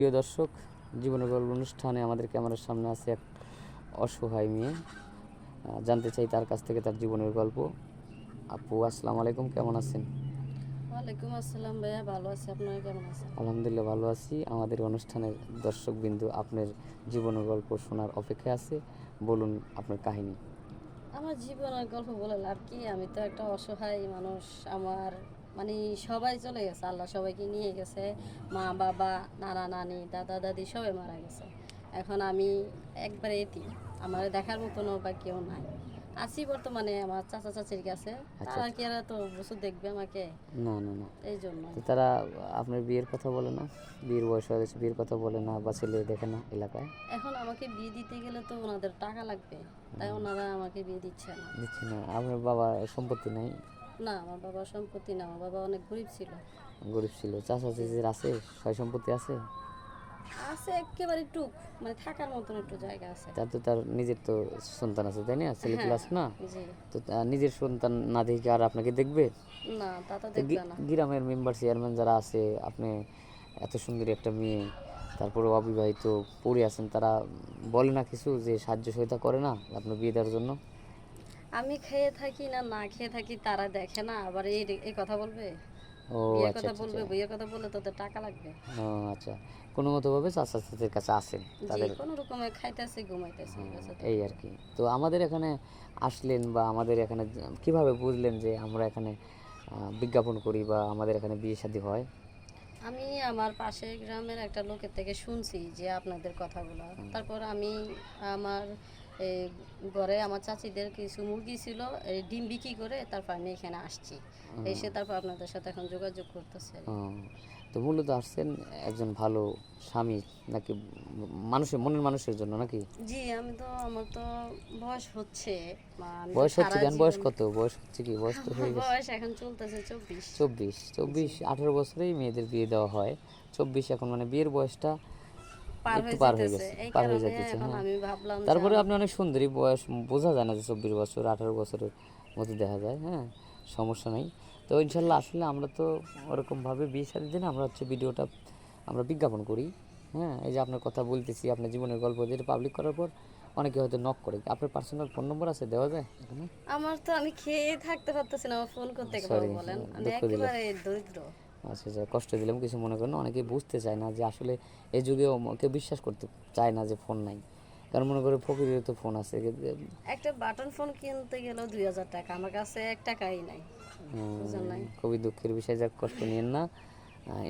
প্রিয় দর্শক, জীবনের গল্প অনুষ্ঠানে আমাদের ক্যামেরার সামনে আছে এক অসহায় মেয়ে। জানতে চাই তার কাছ থেকে তার জীবনের গল্প। আপু, আসসালামু আলাইকুম, কেমন আছেন? ওয়ালাইকুম আসসালাম ভাইয়া, ভালো আছি। আপনারা কেমন আছেন? আলহামদুলিল্লাহ ভালো আছি। আমাদের অনুষ্ঠানের দর্শকবিন্দু আপনার জীবনের গল্প শোনার অপেক্ষায় আছে। বলুন আপনার কাহিনী। আমার জীবনের গল্প বলে লাভ কি? আমি তো একটা অসহায় মানুষ। আমার মানে সবাই চলে গেছে, আল্লাহ সবাইকে নিয়ে গেছে। মা বাবা, নানা নানি, দাদা দাদি সবাই মারা গেছে। এখন আমি একবারে এতিম। আমার দেখার মতনও বা কেউ নাই। আছি বর্তমানে আমার চাচা চাচির কাছে। আচ্ছা তারা আচ্ছা। কি আর তো বছর দেখবে আমাকে? না না না, এই জন্য তো তারা আপনার বিয়ের কথা বলে না? বিয়ের বয়স হয়ে গেছে, বিয়ের কথা বলে না বা ছেলে দেখে না এলাকায়? এখন আমাকে বিয়ে দিতে গেলে তো ওনাদের টাকা লাগবে, তাই ওনারা আমাকে বিয়ে দিচ্ছে না। দিচ্ছি না? আপনার বাবা সম্পত্তি নাই? না, আমার বাবার সম্পত্তি না, আমার বাবা অনেক গরিব ছিল। গরিব ছিল। চাচা জি, চাচির আছে? সয় সম্পত্তি আছে? আছে একেবারে টুক, মানে থাকার মতন একটু জায়গা আছে। তার নিজের তো সন্তান আছে, তাই না? ছেলে পেলে হ্যাঁ, আছে না? জি। তো নিজের সন্তান না দেখে আর আপনাকে দেখবে? না, তা তো তো দেখবে না। গ্রামের মেম্বার চেয়ারম্যান যারা আছে, আপনি এত সুন্দরী একটা মেয়ে, তারপরে অবিবাহিত পড়ে আছেন, তারা বলে না কিছু যে সাহায্য সহায়তা করে না আপনার বিয়ে দেওয়ার জন্য? আমি খেয়ে থাকি না না খেয়ে থাকি তারা দেখে না, আবার এই এই কথা বলবে। ও বিয়ের আচ্ছা কথা আচ্ছা বলবে, আচ্ছা। বিয়ের কথা বললে তোদের টাকা লাগবে। ও আচ্ছা, কোনো মতোভাবে চাচা চাচির কাছে আছেন জি, তাদের? কোনো রকমে খাইতেছে ঘুমাইতেছে, ব্যাস এই এতটুকু। আর কি। তো আমাদের এখানে আসলেন বা আমাদের এখানে কিভাবে বুঝলেন যে আমরা এখানে বিজ্ঞাপন করি বা আমাদের এখানে বিয়ে শাদী হয়? আমি আমার পাশের গ্রামের একটা লোকের থেকে শুনছি যে আপনাদের কথাগুলো। তারপর আমি আমার এই ঘরে আমার চাচিদের কিছু মুরগি ছিল, এই ডিম বিক্রি করে তারপর আমি এখানে আসছি। এসে তারপর আপনাদের সাথে এখন যোগাযোগ করতেছি আর ও, কি। তো মূলত আসছেন একজন ভালো স্বামী নাকি মানুষের মনের মানুষের জন্য নাকি? জি, আমি তো আমার তো বয়স হচ্ছে, আমি তো বয়স হচ্ছে সারা কেন? বয়স জীবন কত? বয়স হচ্ছে কি? বয়স তো আমার হয়ে গেছে। বয়স এখন চলতেছে 24। 24? জি, 24 18 বছরেই মেয়েদের বিয়ে দেওয়া হয়। 24 এখন মানে বিয়ের বয়সটা পার একটু হয়ে পার হয়ে যেতেছে, গেছে, এই পার হয়ে কারণে যাইতেছে। এখন হ্যাঁ, আমি ভাবলাম যে তারপরে আমি আপনি অনেক সুন্দরী, বয়স বোঝা যায় না যে 24 বছর 18 বছরের মতো দেখা যায়। হ্যাঁ, সমস্যা নাই। তো ইনশাল্লাহ আসলে আমরা তো ওরকমভাবে বিয়ে শাদী দিন আমরা হচ্ছে ভিডিওটা আমরা বিজ্ঞাপন করি। হ্যাঁ, এই যে আপনার কথা বলতেছি, আপনার জীবনের গল্প যেটা পাবলিক করার পর অনেকে হয়তো নক করে। আপনার পার্সোনাল ফোন নম্বর আছে, দেওয়া যায় এখানে? আমার তো আমি খেয়ে থাকতে পারতেছি না, আমার ফোন করতে পারবো সরি, বলেন? আমি দুঃখ দিলাম। একেবারে দরিদ্র। আচ্ছা আচ্ছা, কষ্ট দিলাম, কিছু মনে করেন না। অনেকেই বুঝতে চায় না যে আসলে এই যুগেও কেউ বিশ্বাস করতে চায় না যে ফোন নাই। কারণ মনে করে ফকিরের তো ফোন আছে। একটা বাটন ফোন কিনতে গেলেও 2000 টাকা, আমার কাছে 1 টাকাই নাই, বুঝেন নাই। খুবই দুঃখের বিষয়, যাক কষ্ট নিয়েন না।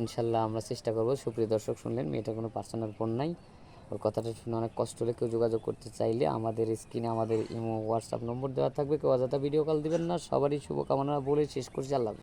ইনশাল্লাহ আমরা চেষ্টা করবো। সুপ্রিয় দর্শক, শুনলেন মেয়েটার কোনো পার্সোনাল ফোন নাই। ওর কথাটা শুনে অনেক কষ্ট হলে কেউ যোগাযোগ করতে চাইলে আমাদের স্ক্রিনে আমাদের ইমো হোয়াটসঅ্যাপ নম্বর দেওয়া থাকবে। কেউ অযথা ভিডিও কল দিবেন না। সবারই শুভকামনা বলে শেষ করছি। আল্লাহ হাফেজ।